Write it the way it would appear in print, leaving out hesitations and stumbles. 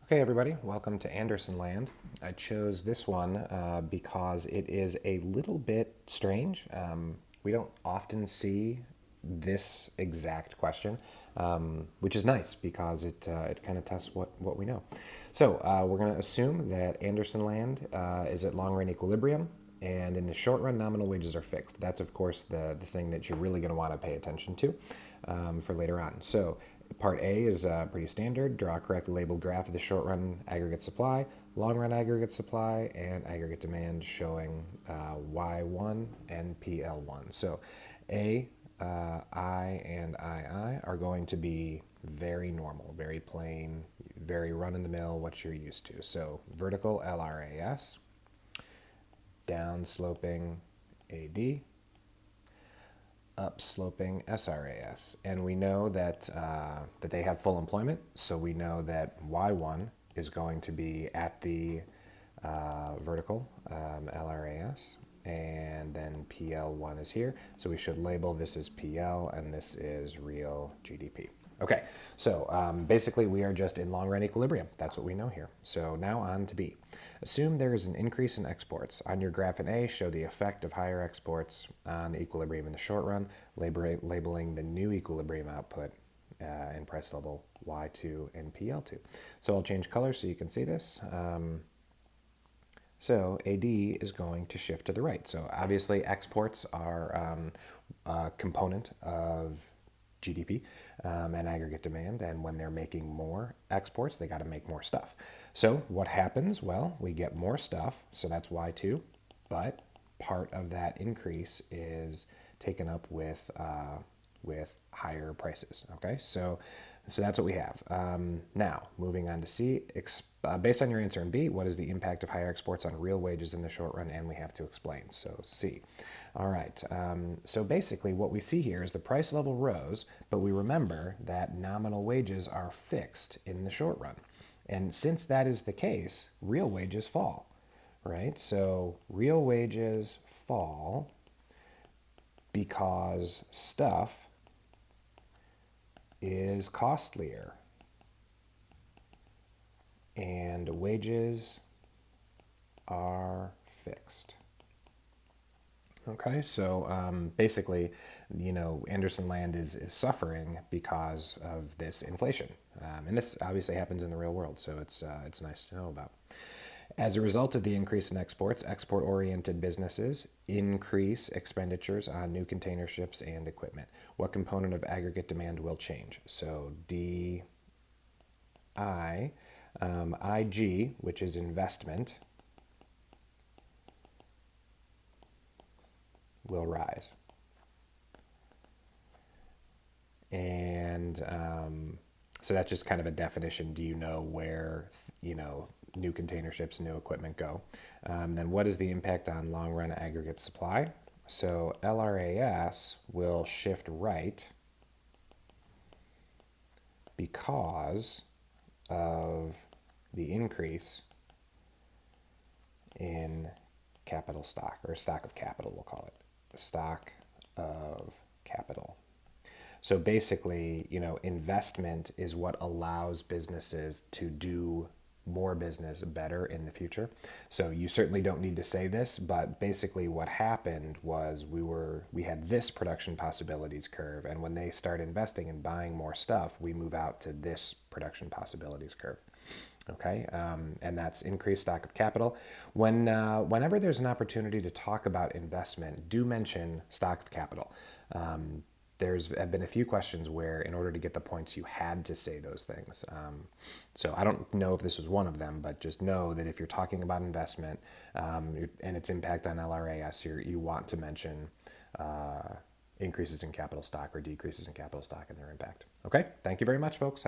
Okay, everybody, welcome to Anderson Land. I chose this one because it is a little bit strange. We don't often see this exact question, which is nice because it kind of tests what we know. So we're going to assume that Anderson Land is at long run equilibrium, and in the short run, nominal wages are fixed. That's, of course, the thing that you're really going to want to pay attention to for later on. So part A is pretty standard. Draw a correctly labeled graph of the short run aggregate supply, long run aggregate supply, and aggregate demand showing Y1 and PL1. So A, I, and II are going to be very normal, very plain, very run-of-the-mill, what you're used to. So vertical LRAS, down-sloping AD, up-sloping SRAS. And we know that, that they have full employment, so we know that Y1 is going to be at the vertical LRAS, and then PL1 is here. So we should label this as PL, and this is real GDP. Okay, so basically we are just in long run equilibrium. That's what we know here. So now on to B. Assume there is an increase in exports. On your graph in A, show the effect of higher exports on the equilibrium in the short run, labeling the new equilibrium output in price level Y2 and PL2. So I'll change colors so you can see this. So AD is going to shift to the right. So obviously exports are a component of GDP and aggregate demand, and when they're making more exports, they got to make more stuff. So what happens? Well, we get more stuff, so that's Y2, but part of that increase is taken up with higher prices. Okay, so that's what we have. Now, moving on to C, based on your answer in B, what is the impact of higher exports on real wages in the short run? And we have to explain. So C. All right. So basically what we see here is the price level rose, but we remember that nominal wages are fixed in the short run. And since that is the case, real wages fall, right? So real wages fall because stuff is costlier and wages are fixed. Okay, so basically, Anderson Land is suffering because of this inflation, and this obviously happens in the real world, so it's nice to know about. As a result of the increase in exports, export-oriented businesses increase expenditures on new container ships and equipment. What component of aggregate demand will change? So IG, which is investment, will rise. And so that's just kind of a definition. Do you know where, new container ships and new equipment go? Then what is the impact on long run aggregate supply? So LRAS will shift right because of the increase in capital stock, or stock of capital, we'll call it. Stock of capital. So basically, investment is what allows businesses to do more business better in the future. So you certainly don't need to say this, but basically what happened was we had this production possibilities curve, and when they start investing and buying more stuff, we move out to this production possibilities curve. Okay, and that's increased stock of capital. Whenever there's an opportunity to talk about investment, do mention stock of capital. There's been a few questions where in order to get the points, you had to say those things. So I don't know if this was one of them, but just know that if you're talking about investment and its impact on LRAS, you want to mention increases in capital stock or decreases in capital stock and their impact. Okay, thank you very much, folks.